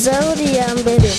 Zaburi ya mbere.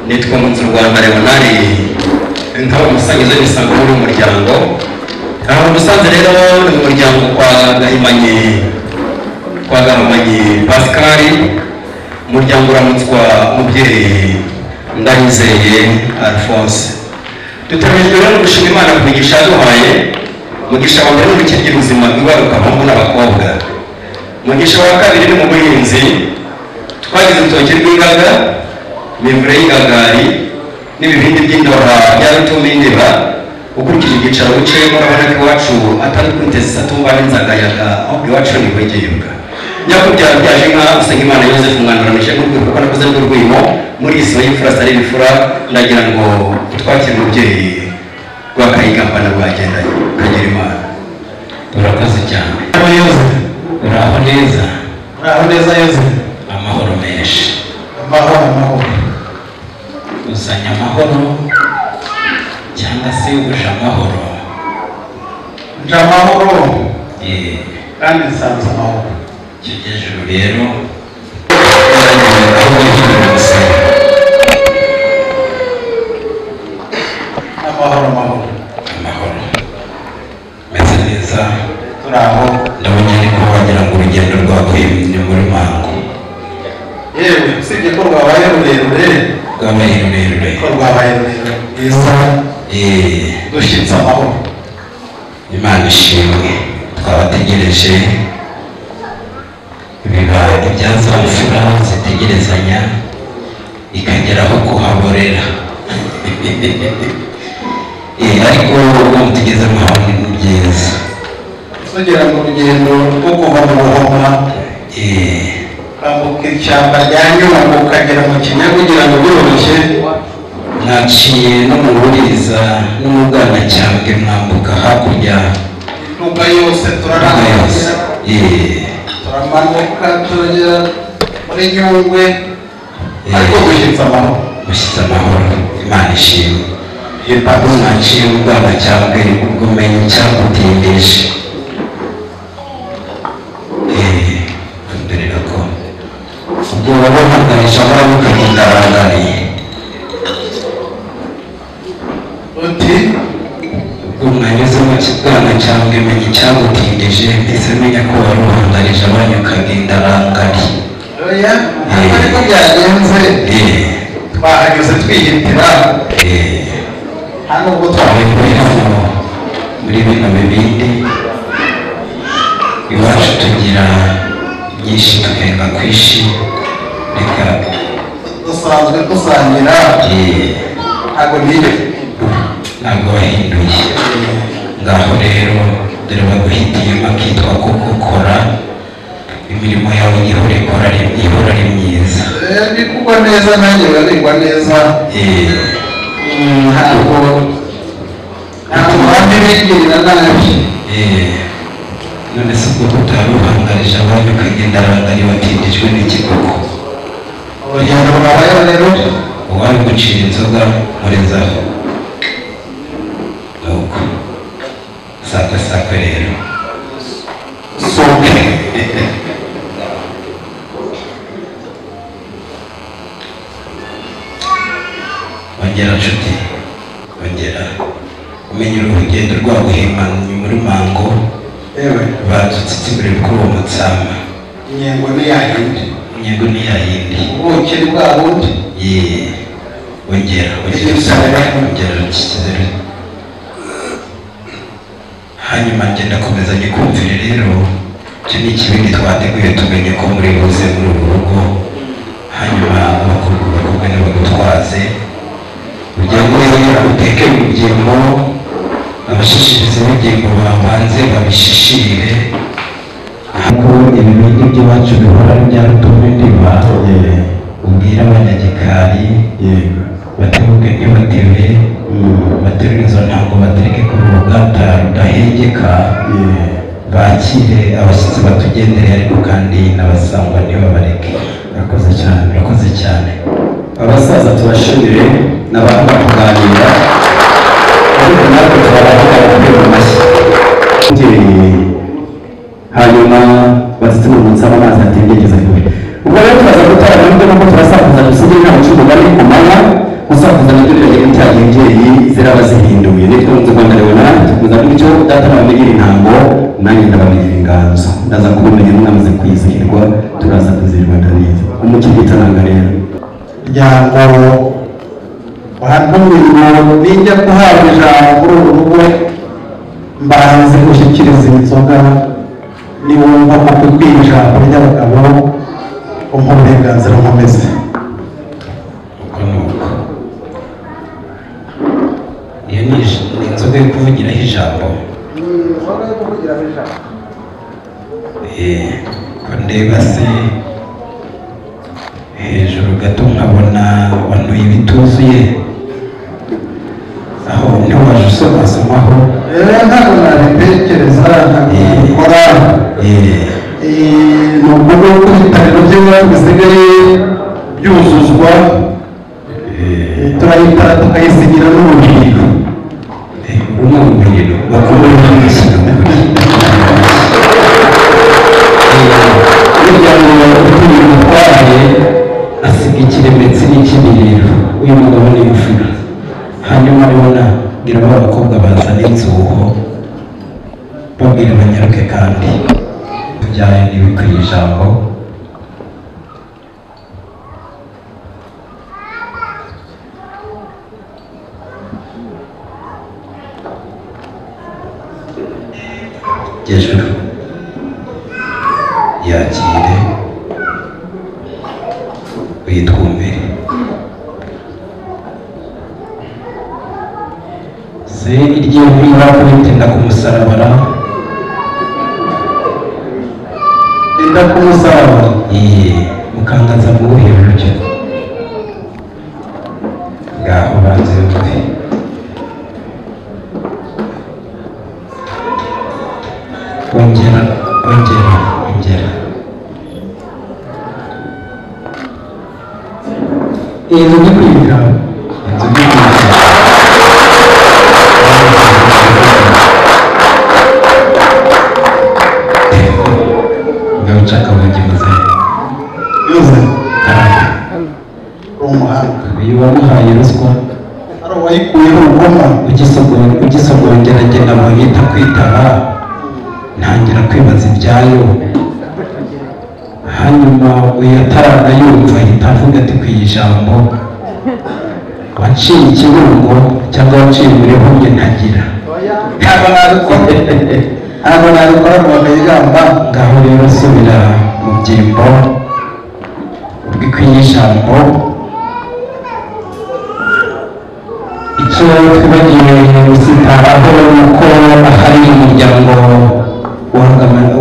nitwa Munzurwa Leonari nkaba umusangiza w'isango muri umuryango aho musanze rero ni umuryango kwa Gahimanyi Pascal umuryango uramutswa umubyeyi Ndayizeye Alphonse tutamijwe rero gushima Imana kubigisha duhaye mugisha wa mbere n'ukigira ubuzima bw'ibaruka abahungu n'abakobwa mugisha wa kabiri ni mu buhinzi twagize urutoki rw'ingaga mivure y'ingagari n'ibibindi by'indora byarutuma indeba ukurikije igicaro uciyemo urabona ko iwacu atari kwiteza atumva n'inzagayaga ahubwo iwacu ni kwegeyebwa nyakubyara byaje inka usanga Imana Yozefu umwanduranije n'urwego kuko nakoze n'urwimo muri isi y'imfura sari ibifura ndagira ngo twakire umubyeyi rwa Kayigamba na rwagendanye kagira Imana urakoze cyane uraho neza Yozefu amahoro menshi amahoro usanya amahoro cyangwa se uje amahoro kandi nsanze amahoro kigejuru rero amahoro meze neza turaho ndabona ariko wagira ngo urugendo rwaguye ni muri mango yewe usibye ko rwabaye rurerure ko rwabaye rurerure bwiza dushyitse amahoro Imana ishimwe twabategereje biba ibyazamfura zitegerezanya ikageraho kuhaborera ariko tugeze mu hantu ni byiza tugera mu rugendo rwo kuva mu Buhoma ukambuka ishyamba rya Nyungwe ukagera mu Kinyaga kugira ngo biroroshye. naciye no mu Buririza no mu Bwanacyambwe mwambuka hakurya Nduga yose turarangiriza turamanuka tugera muri Nyungwe ariko dushyitse amahoro Imana ishimwe. naciye mu Bwanacyambwe ubwo menye icyagutindije ndorera ko ubwo wabahagarije abana ukagenda arangariye uti ubwo mwanyuze mu Bwanacyambwe menye icyagutindije mbese menya ko wari uhangarije abana ukagenda arangariye. oya ariko byagenze twahanyuze twihitira hano ubwo twavuye hano muri bino bibindi iwacu tugira byinshi tukenga kwishi reka dusanzwe dusangira ntabwo wahinduye ngaho rero dore baguhitiyemo akitwa ko gukora imirimo yawe ihora ari myiza. ndi kugwa neza nanjye barigwa neza ntabwo mpamvu bigirira nabi none se ubwo utaruhangarije abandi ukagenda arangari watindijwe n'ikigoko urugendo rwabayeho rero uwari gucira inzoga murezaho nuko sakwe rero soke ongera nshuti ongera umenya urugendo rwaguhimanye muri mango badutse imbere kuri uwo mutsama inyengo ni yayindi ubuki ni bwa bundi ongera hanyuma ngenda komeza nyikumvire rero icyo ni ikibindi twateguye tumenye ko muri buze muri uru rugo hanyuma abakobwa ntibagutwaze ugende uteke ubugingo abashishirize ubugingo babanze babishishire ariko ibibindi by'iwacu bihora ari bya rutume ndiba ubwira abanyagikari batebuke ntibatebe baterure izo ntabwo batereke ku ruganda rudahengeka bakire abashyitsi batugendereye ariko kandi n'abasangwa ntibabareke. Urakoze cyane abasaza tubashimire n'abantu bakuganira ariko natwe turabavuga mu mashyi hanyuma bazite mu nsaba amazi atengegeza kure. ubwo rero turaza gutarama nubwo nuko turasakuza dusigaye nta mucumugari ku manywa gusakuza nabyo biragira icyaha imbyeyi ziraba zihinduye nitwe nzi Rwanda Leonard tukuza bityo data nabamenyera intango nanjye ndabamenyera inganzo ndaza kubumenya mwamaze kwizihirwa turaza kuzihirwa ndabizi umukirigita nanga rero ryango wahantumirwa nijya guhabwa ijambo muri uru rugo mbanze gushyikiriza inzoga niwumva ko kukwiha ijambo ry'abagabo umpa uburenganzira nkomeze. iyo ni inzoga yo kuvugiraho ijambo ko ndeba se hejuru gato nkabona wanuye ibituzuye aho niho waje usomasomaho ntabwo nabitekereza ntabwo gukora ni ukuvuga ko ibitariro by'iwacu bisigaye byuzuzwa turayitara tukayisigira n'urubyiruko urumubwiriro bakomeye n'amashyira burya ngo utuye umutwaye asiga ikiremetse n'ikibiriro uyu mugabo ni imfura hanyuma ribona bwira abakobwa bazana inzuho babwira abanyaruke kandi tujyane n'ibikwiye ijambo hejuru yakire uyitwumvire mukanze iryo biba kubitinda ku musaraba inda ku musaraba mukangaza mu buhe buryo ngaho banze yumve ongera inzu ni kwiga ngawucaka wagimuze yuze umuhanga uyu wamuhaye ruswa ari uwayikuyeho ubugoma ugisogongera mu bita kwitaba ntangira kwibaza ibyayo hanyuma uyu ataranayumva ahita avuga ati ku ijambo waciye ikirungo cyangwa waciye muri humye ntagira ntabwo nabikora ngo bakayigamba ngaho rero subira mu byimbo ubwikwiye ijambo icyo twibagiwe gusitaraho ni uko ahari umuryango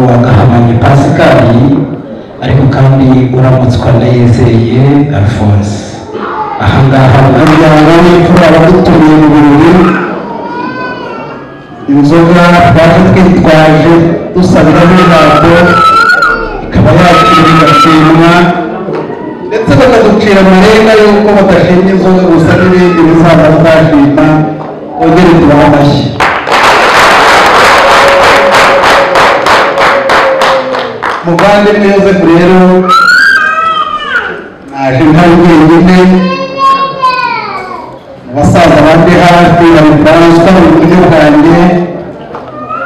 wa Gahamanyi Pasikali ariko kandi uramutswa na Yizeye Alphonse ahangaha umuryango w'imfura wadutumiye mu birori inzoga twaje twitwaje dusabiramo ijambo ikaba yakira igasimwa ndetse bakaducira amarenga y'uko badashimye inzoga gusa n'ibindi bizaza bazashima bongere tubahe amashyi muvandimwe Yozefu rero naje ntari wenyine abasaza bandi hafi hari François mu buryo bwanjye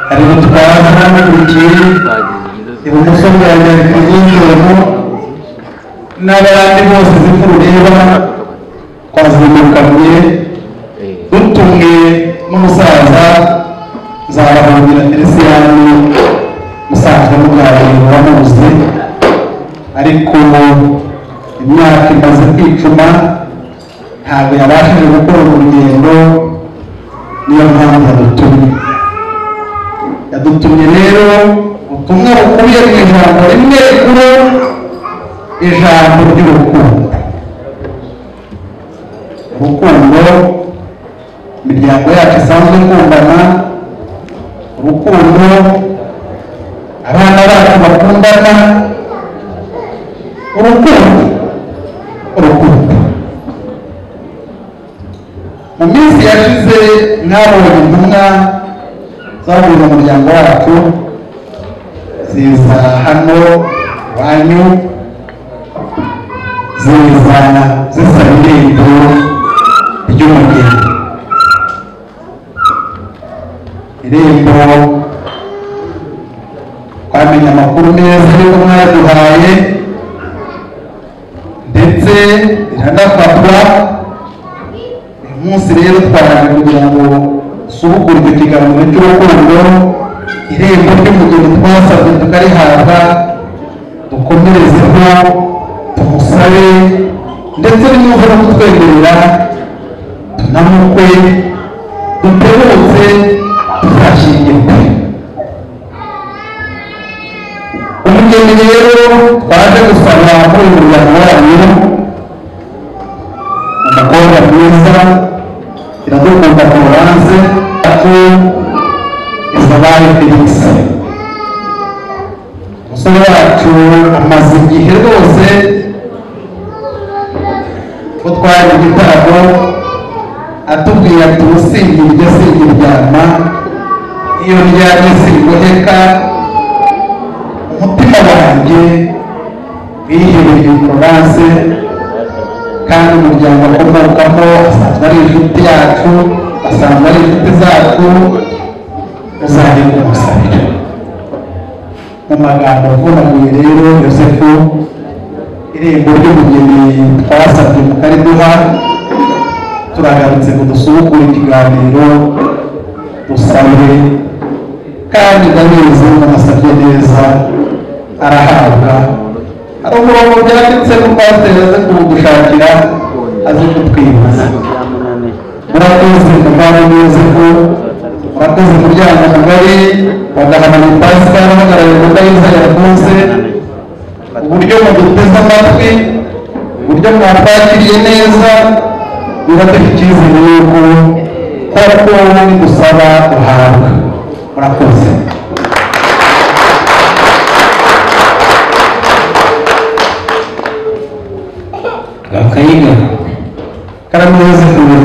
hari Mutwara n'Amurikiye ibumoso bwanjye hari Kizungu n'abandi bose zipfu ureba twazimukamye dutumwe n'umusaza Nzabahungira Feliciyani musanzwe muganira wamuzi ariko imyaka imaze kwicuma ntabwo yabashije gukora urugendo niyo mpamvu yadutumye rero ubutumwa bukubiye mu ijambo rimwe rikuru ijambo ry'urukundo imiryango yacu isanzwe ikundana urukundo abana bacu bakundana urukundo mu minsi yashize mwabonye intumwa zavuye mu muryango wacu ziza hano iwanyu ziza zisaba irembo ry'umugeni irembo twamenye amakuru meza y'uko mwaduhaye ndetse iranafatwa uyu munsi rero twaje kugira ngo dusubukurwe ikiganiro cy'urukundo irembo ry'umugeni twasabwe tukarihabwa dukomerezeho tumusabe ndetse n'imyumva no kutwemerera tunamukwe dutebutse tuzashyingirwe umugeni rero twaje gusaba muri uyu muryango wanyu umukobwa mwiza iradukunda Florence yacu Isabaye Felix umusore wacu amaze igihe rwose ko twari mu gitaramo atubwira ati usingira iryo singiryama iyo ryamye singoheka umutima wanjye wihebeye Florence kandi umuryango akomokamo asanzwe ari inshuti yacu asanzwe ari inshuti zacu uzajye kumusabira mu magambo avunaguye rero Yozefu irembo ry'umugeni twasabye mukariduha turagarutse ngo dusubukure ikiganiro dusabe kandi ndabizi munasabye neza arahabwa hari umurongo byanditse ko pasiteri aze kudushakira aze kutwibuza murakoze muvana neza ko murakoze umuryango mugari wagahamana Pascal uhagarariye Mudayiza yakunze uburyo muduteze amatwi uburyo mwatwakiriye neza biratera icyizere yuko koko nidusaba uhabwa murakoze Gakayiga karameze kuwe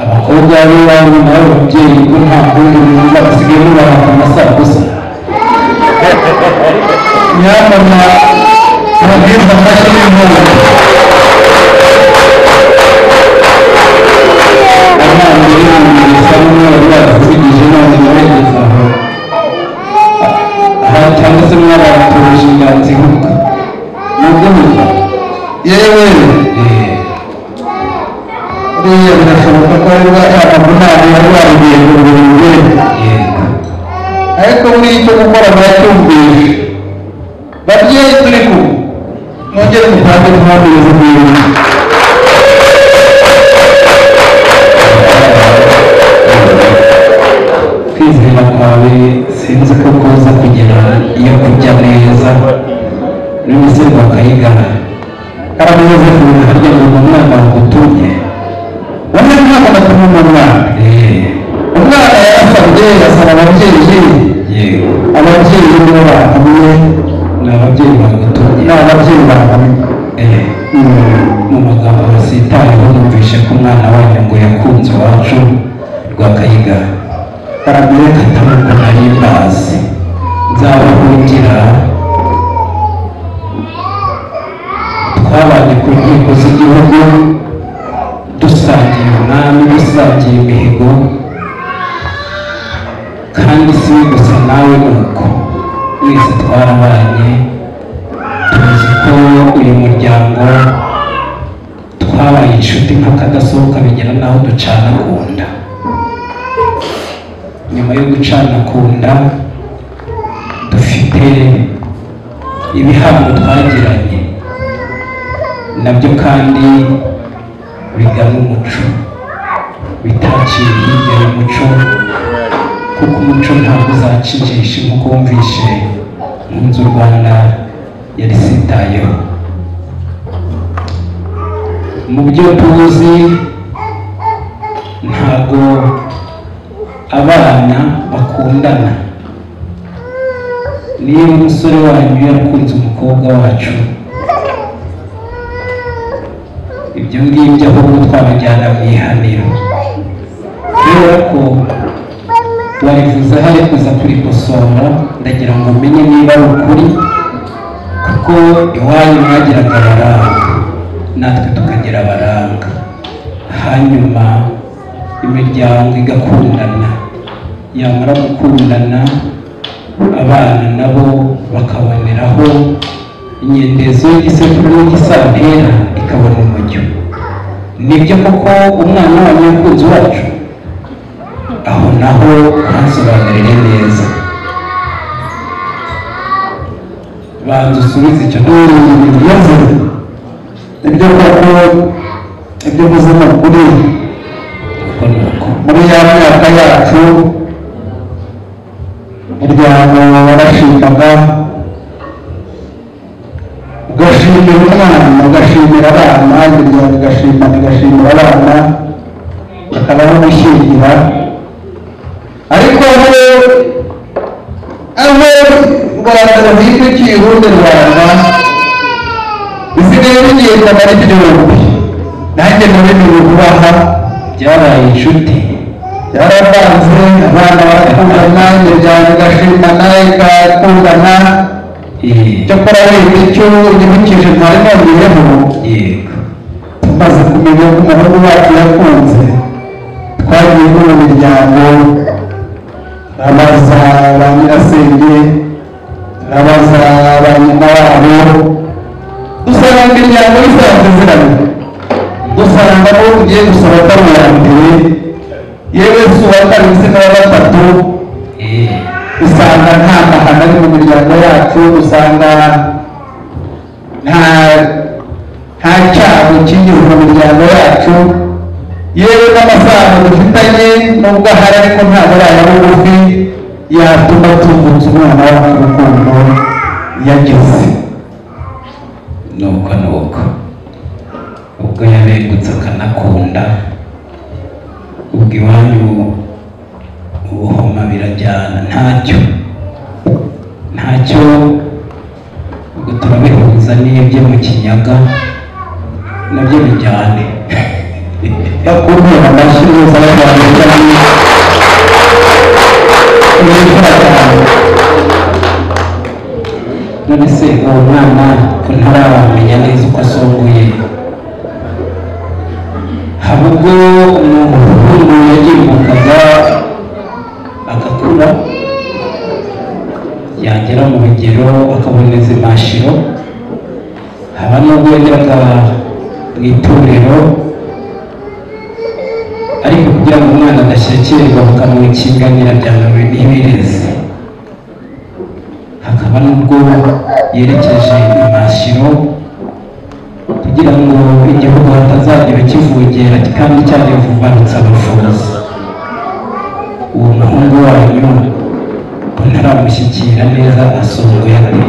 abakobwa b'iwanyu nawe ababyeyi ko nta kundi bintu basigaye mubaha amasakosa nyamara mubwiriza amashyi y'impunzi abana b'ibintu bisa n'umweru baravugije none murengeza aho aha cyangwa se mwabaturuje inganzi ihuka nubwo muva yewe uriya birashoboka ko ari amavunane yari warugiye ngo ngurube ariko muri icyo gukora muracyumvishe babyeyi turi kumwe mwongere mutange tumwumvirize ibintu kwizera kwawe sinzi ko kuza kugera iyo kujya neza n'umusore bakayigana karameze kuwe harya ngo umwana wagutumye bamwe ntabwo batuma umwana umwana yarasabye asaba ababyeyi yego ababyeyi nibo bahamye ni ababyeyi bagutumye ni ababyeyi bahamye mu magambo basitayeho numvishe ko umwana wanyu ngo yakunze iwacu Rwakayiga karamere katabwo nari mbazi nzabahungira twabanye ku nkiko z'igihugu dusangiye umwami dusangiye imihigo kandi si gusa nawe nuko mwese twarabanye tuzi ko uyu muryango twabaye inshuti nk'akadasohoka bigera naho ducana ku nda nyuma yo gucana ku nda dufite ibihango twagiranye nabyo kandi bigana umuco bitaciye hirya y'umuco kuko umuco ntabwo uzacijisha nk'uko wumvishe nkunze u Rwanda yari sitayeho mu byo tuzi ntabwo abana bakundana niba umusore wanyu yarakunze umukobwa wacu ibyo ngibyo ahubwo twabajyana mu ihaniro kubera ko warivuze hari kuza kurikosora ndagira ngo umenye niba ari ukuri kuko iwanyu mwagiraga abaranga natwe tukagira abaranga hanyuma imiryango igakundana yamara gukundana abana nabo bakaboneraho inyendezo y'igisekuru n'igisantera ikabona umujyo nibyo koko umwana wanyu yakunze iwacu aho naho ntasobanurire neza banza usubize icyo bibazo ibyo koko ibyo buzima kuri kuko ni uko muri ya myaka yacu umuryango warashingaga ugashimira umwana ugashimira abana imiryango igashimira abana bakabaho gushyingira ariko aho Rwanda ruhindukiye urundi Rwanda bisigaye bigenda muri byombi nanjye muri kubaha byabaye inshuti byaravanze abana barakundana imiryango igashimana igakundana cyakora wenda icyo yibukije mwari mwabwiyeho yego tumaze kumenya ko umuhungu wacu yakunze twagiye no mu miryango abaza ba nyirasenge abaza ba nyina wabo dusanga imiryango isanzwe iziranye dusanga ko tugiye gusaba atari uwa mbere yewe si uwa kabiri se n'uwa gatatu usanga nta mahano ari mu miryango yacu usanga nta cyago kigeze mu miryango yacu yewe n'amasano dufitanye nubwo ahari ariko ntabwo ari aya bugufi yatuma tuvutsa umwana wacu urukundo yagize. nuko ubwo yabengutse akanakunda, ubwo iwanyu ubuhoma birajyana ntacyo ubwo turabihuza n'ibyo mu Kinyaga nabyo bijyane. bakumwe amashyi yose abantu cyane none se uwo mwana ko ntaramenya neza uko asongoye, haba ubwo umuhungu yagimukaga agakura yagera mu rugero akaboneza imashiro, haba n'ubwo yageraga mu itorero ariko kugira ngo umwana adashyekererwa bakamukinganira byanawe n'ibirezi, hakaba n'ubwo yerekeje imashiro kugira ngo igihugu hatazagira kivogera kandi cyane vubarutse abafuzi. uwo muhungu wanyu ko ntaramushyikira neza asongoye ate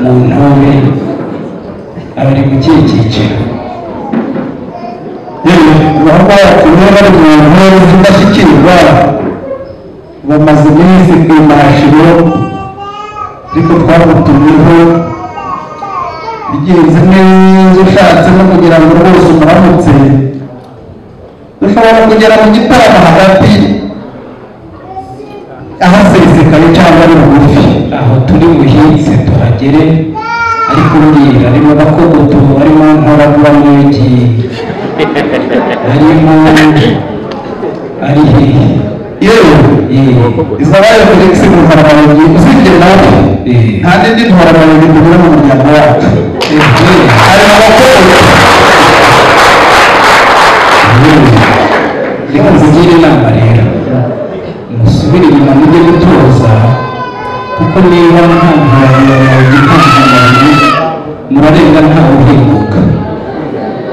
mu ntore aba ari mu kihe cyiciro? abahungu bacu niba bari mu ntore zidashyikirwa bamaze iminsi ku imashiro ariko twamutumyeho bigenze neza ushatse no kugira ngo rwose umuramutse dushobora kugera mu gitaramo hagati ahasesekaye cyangwa ari bugufi, aho turi buhinze tuhagere, ariko mbwira arimo bakogoto arimo nkoragura n'igi arimo ari hehe? yewe izabaye Felix Muharabanyi usibye nawe nta n'indi Muharabanyi tugira mu muryango wacu hari abakogoto. reka nzigire inama rero musubire inyuma mujye gutoza, kuko niba nta gitangamuntu murarenga ntawe uhinguka,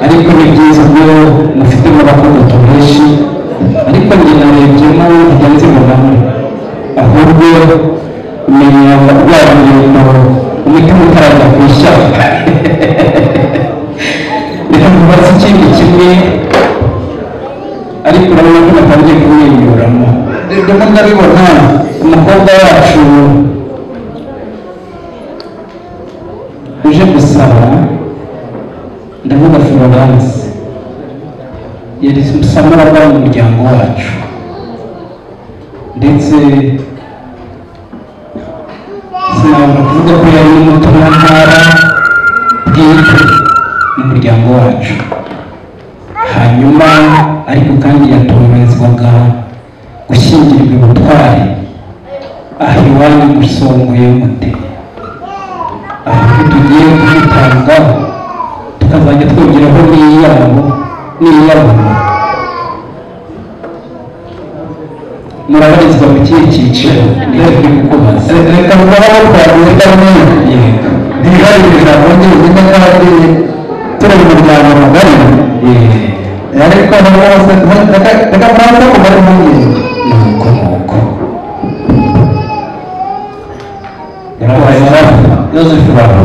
ariko ni byiza ubwo mufitemo abakogoto benshi, ariko njye narebyemo ntigenze mu bamwe, ahubwo umenya rwa rurembo umutima utarajya ku ishyaka. reka mubaze ikindi kimwe, ariko urabona ko batangiye kumwenyuramo. ndimo ndabibona umukobwa wacu uje gusaba, ndavuga Florence, yari musamuraba mu muryango wacu, ndetse sinabona kuvuga ko yari n'umutumantara bwite mu muryango wacu. hanyuma ariko kandi yatorezwaga gushyingirirwa ubutwari aha iwanyu musongoye mute, aho tugiye kuyitangaho tukazajya twongeraho n'iyabo murabarizwa mu kihe cyiciro? niyo turi kukubaza. reka muraho twaguze kamwe ntihari ijambo ry'izina kandi turi mu muryango mugari ariko hose reka muraza kuba ari impungenge. nuko Yozefu babo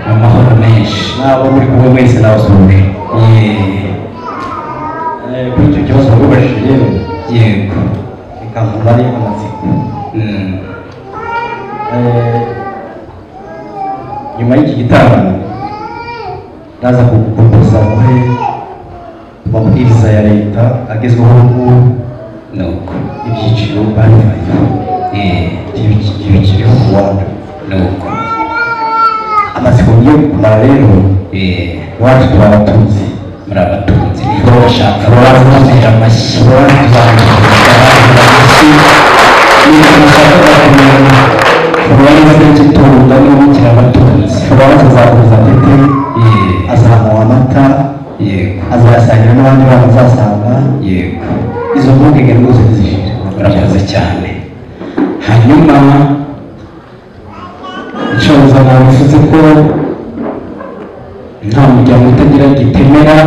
amahoro menshi nabo muri kumwe mwese nabasuje kuri icyo kibazo wabibajije yego bikamuma ari amatsiko. nyuma y'iki gitaramo ndaza kugukomeza muhe amabwiriza ya leta agezweho nuko ibyiciro barivayeho bikiriho kuwanda nuko amatsiko ngiye kumara rero iwacu turi abatunzi, muri abatunzi niba bashaka barazira amashyi Florence Kitunga n'ubikira abatunzi. Florence azakuza pete azamuha amata azayasangira n'abandi bana azasanga izo mpungenge rwose zishira. urakoze cyane. hanyuma inshoza nabivuze ko nta muryango utagira gitemera,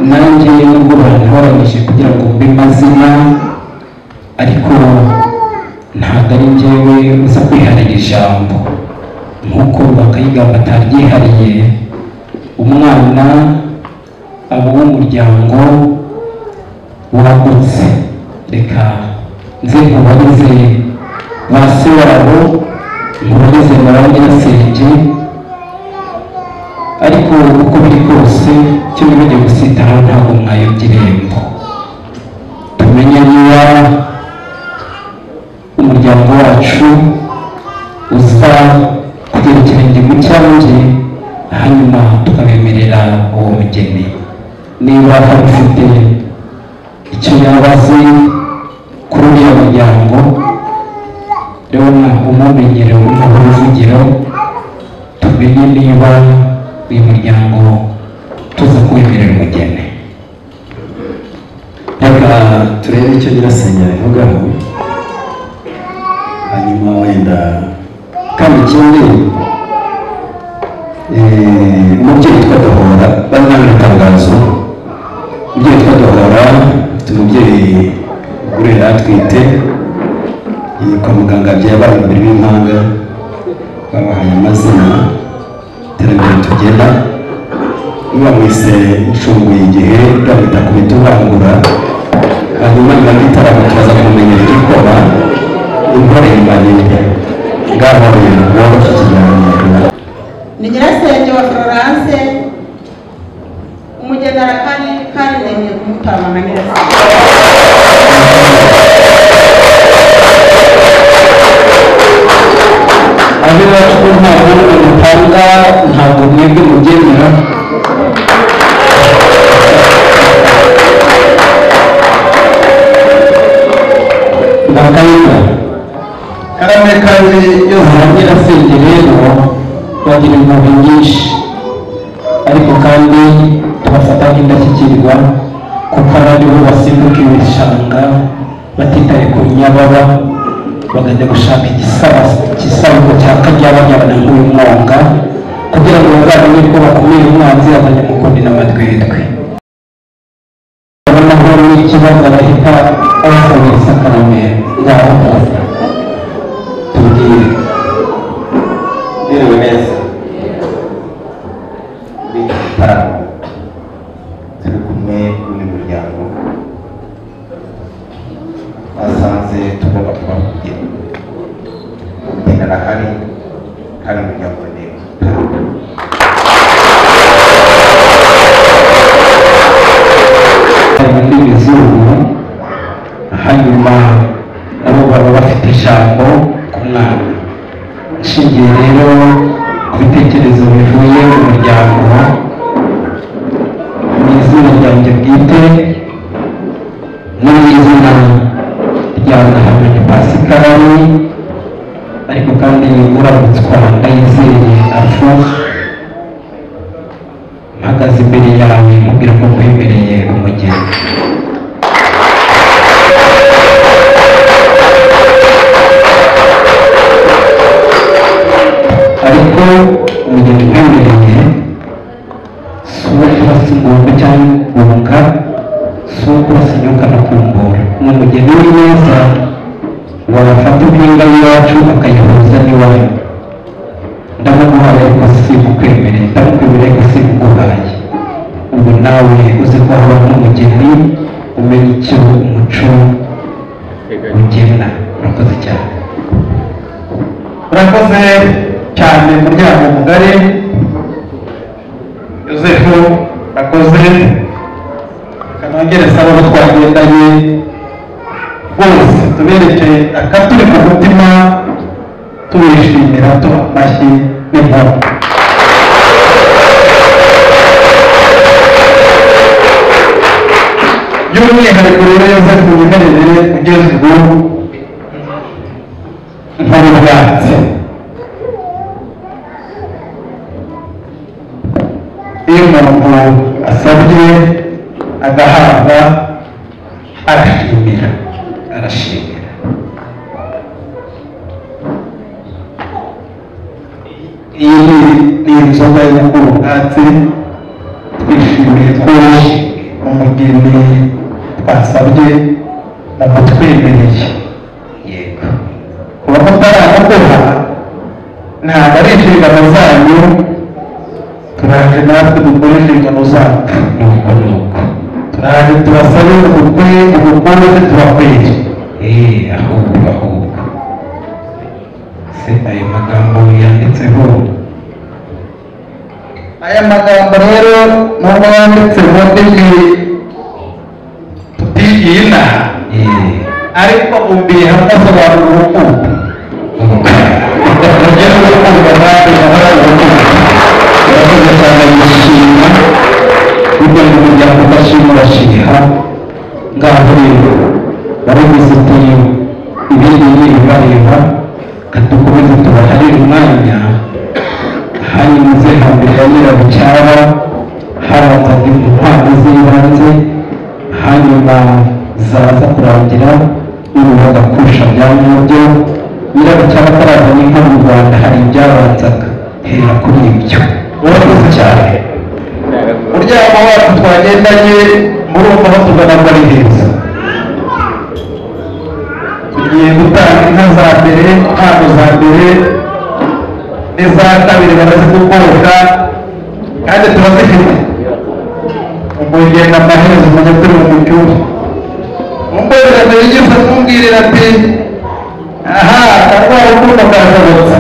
nanjye nubwo bantoranyije kugira ngo mbe mazina ariko ntabwo ari njyewe uza kwiharira ijambo nk'uko bakayigamba ataryihariye. Umwana aba w'umuryango wagutse. Reka nze nkubarize ba se wabo, nkubarize na ba nyirasenge, ariko uko biri kose cyo ntibajye gusitara ntabwo mwayobya irembo. Tumenye niba umuryango wacu uza kugera ikirenge mu cyanjye, hanyuma tukabemerera uwo mugeni. Niba hari ufite icyo yabaze kuri uriya muryango, rero umumenyere uruvugiro, tumenye niba uyu muryango tuza kuwemerera umugeni. Reka turebe icyo nyirasenge abivugaho, hanyuma wenda kandi ikindi umubyeyi witwa Dohora bari nta itangazo. Umubyeyi witwa Dohora afite umubyeyi ugurira atwite, kwa muganga byabaye imbere b'impanga, babahaye amazina iterambere tugenda, bamwise ncunguye igihe, bamwita ku bitubangura, hanyuma nyuma y'igitaramo tukaza kumumenyera igikoma inkoreye imaninde ngaho rero woroshye ikiganiro. Ni nyirasenge wa Florence, umugenera kandi nemeye kumutama na nyirasenge. Abiwacu ntabwo mutanga, ntabwo mwebwe mugenera. Bakayina karame kandi yose nyirasenge rero bagira impuhwe nyinshi, ariko kandi tubafata nk'indashyikirwa kuko ari bo basimbuka ibishanga batitaye ku nyababa, bakajya gushaka igisabo cya karyabanyabana nk'uyu mwonga kugira ngo bazamenye ko bakumira umwanzi azajya mukundi n'amatwetwe. Urabona ko n'ikibazo arahita abasabira isakaramentu ngaho kaza tubwire. Biriwe neza igitaramo turi kumwe n'uyu muryango, basanze tugomba kubabwira umugeni arahari kandi umuryango ni n'ibizungu, hanyuma nabo baba bafite ijambo ku mwana. Nshingiye rero ku bitekerezo bivuye mu muryango, mu izina ryanjye bwite no mu izina rya Ndahamanya Pasikari, ariko kandi uramutswa Ndayizeye Alphonse, mpagaze imbere yawe mubwira ko nkwemereye umugeni. Ariko umugeni nkwemereye si uwo kurasa ingombe cyangwa ingunga, si uwo kurasa inyuka no kumbura. Ni umugeni w'ineza wafata impinga y'iwacu akayihuza n'iwanyu. Ndamuguhaye ariko simukwemereye, ndamukwemereye ariko simuguhaye. Ubu nawe uzi ko haba n'umugeni umenya icyo umuco ugena. Urakoze cyane. urakoze cyane muryango mugari Yosefu, urakoze. Kanongere saba abo twagendanye bose tubereke akaturi ku mutima, tubishimira, tuha amashyi n'impundu. by'umwihariko rero Yosefu yemerere kugeza ubu nkora ubwatsi. Iyo umuntu asabye agahabwa arashimira. Iyi ni inzoga yo gukora ubwatsi, twishimiye twose umugeni twasabye namutwemereye. yego kuba mutaramuduha ntabwo ari inshingano zanyu, turaje natwe dukore inshingano zacu. nuko nuko turaje tubasabe ubukungu tubakwiriye. ahubwo se ayo magambo yanditseho aya magambo rero nubwo yanditse mu ndimi tutigiye inama, ariko umbiye hamwe asobanura urukundo. urugero rw'urukundo nawe ruhora urukundo. urakoze cyane gushima burya ngo umuryango udashima urashiha. ngaho rero baravuze ati ibindi bibareba katukomeze tubaharire umwanya. hanyuma uze hambere ya nyirabucyaba habanzaga impano z'ibanze, hanyuma zaza kurangira n'urubaga kurusha bya nyabyo. nyirabucyaba atarazana inka mu Rwanda hari ibyabanzaga, hera kuri ibyo. urakoze cyane. umuryango wacu twagendanye murumva aho tugana ngo ari heza. tugiye gutanga inka za mbere, impano za mbere n'iza kabiri barazigukoka kandi turazifite. umugenda amaherezo umenya turi mu cyumba. umugenda yigeze kumbwirira ati aha karwara urukundo karashobotse.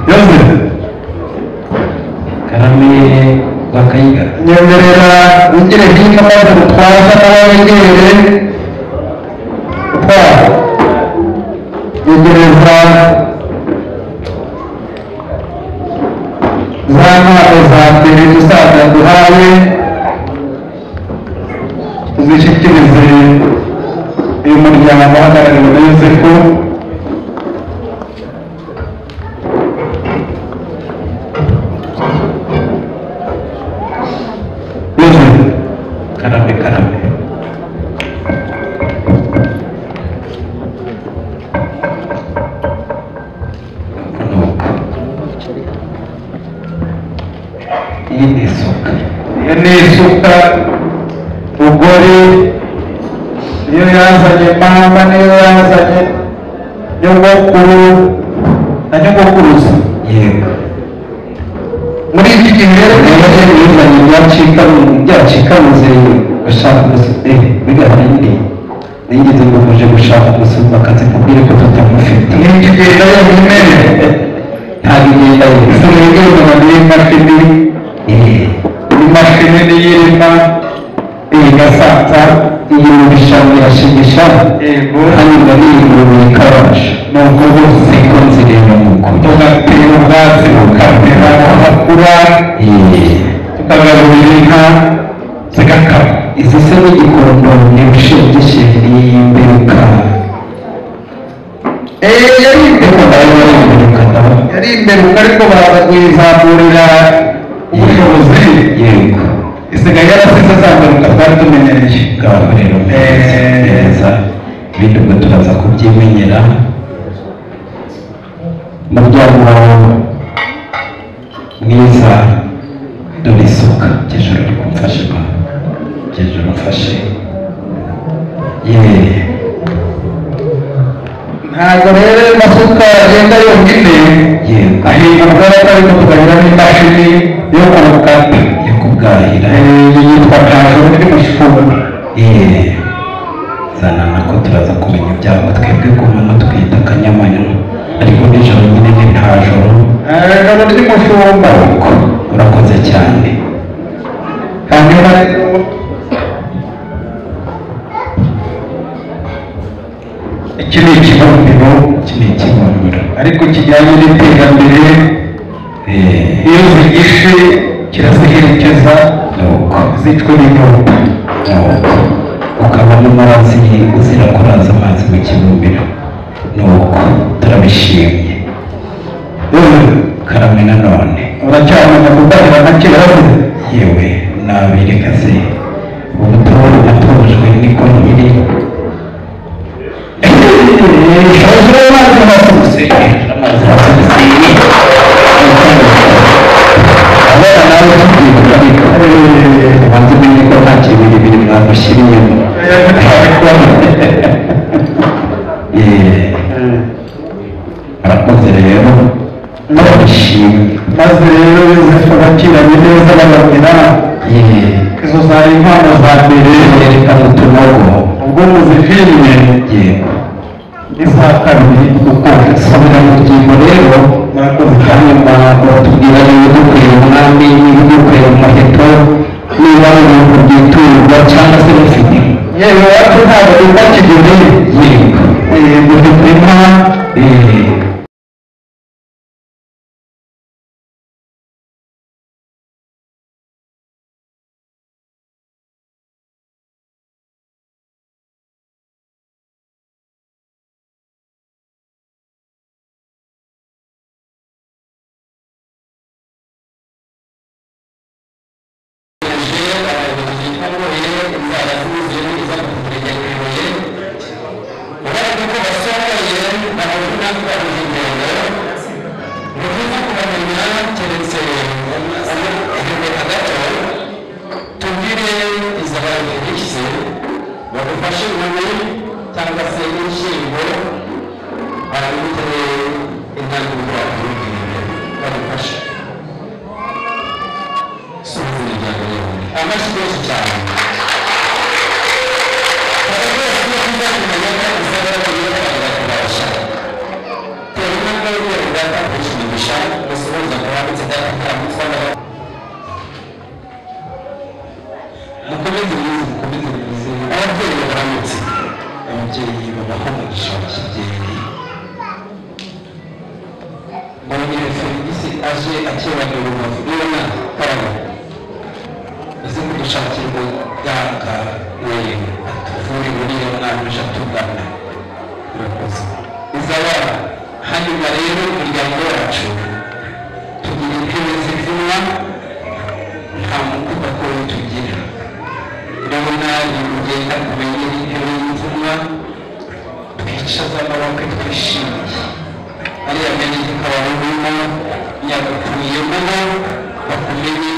yozefu karame bakayiga nyemerera ugire hino maze gutwaza nawe wegere utwara yegereza za mpano za mbere dusaza duhaye uzishyikirize uyu muryango uhagarariwe na yozefu. karame iyi ni isuka. iyo ni isuka ugore niyo yazanye mama, niyo yazanye nyogokuru na nyogokuruza. yego muri iki gihe rero bizanye byacikamuze gushaka umusore bigahora nyine nigeze ngo muje gushaka umusore akazi kubwire ko tutamufite. ni iki gihe nayo nyine ntabwo igenda yose turengera n'imashini. imashini niyirima igasanza iyi mu bishanga irashigisha yego hanyuma n'iyingurube ikabasha ni ukuvuza siko nzireba mu kuri tugatera ubwatsi bukamera agakura tukagaburira inka zigakama. izi se n'igikondo ni ibishingishe n'imberuka yari imberuka yari imberuka ariko baraza kuyizamurira ubushobozi. yego isigaye yarasize za mberuka twari tumenyereye. ngaho rero neza ibindi ubwo turaza kubyimenyera. muryango mwiza dore isuka kejuru uri kumfashe ma kejuru mfashe ntabwo rero amasuka agenda yonyine, ahinga ubwatsi ariko tukagira n'imashini yo kubukata yo kubwahira yitwa ntajoro iri mu kifungo. zana nako turaza kumenya ibyabo twebwe ku manywa twita akanyamanywa ariko nijoro nyine ni nta joro. ijoro ry'umushumba. urakoze cyane. hanyuma iki ni ikibumbiro, ariko kijyanye n'iterambere. iyo zigishe kiraziherekeza zicwe n'inyota. ukaba n'umurazi uzira kuraza amazi mu kibumbiro. nuko turabishimye. karame nanone uracyamenya kudahira nka kera. yewe nabireka se ubu natojwe niko nkiri. hejuru y'amazi hasutse amazi hasutse abana nawe tubyibuka ariko n'abishimwe maze rero yosefu bakiranye neza bababwira izo zari impano za mbere yerekana utunogo ubwo muzifilime yego iza kabiri kuko sabira mu rugendo rero murakoze cyane hanyuma baratubwira niba dukwiye umwami niba dukwiye umuheto niba ari ibintu byiturwa cyangwa se bifite yewe wacu ntabwo dupakigire yego dufite inka ariya menye kikaba burimo yagakuyemo bakumenye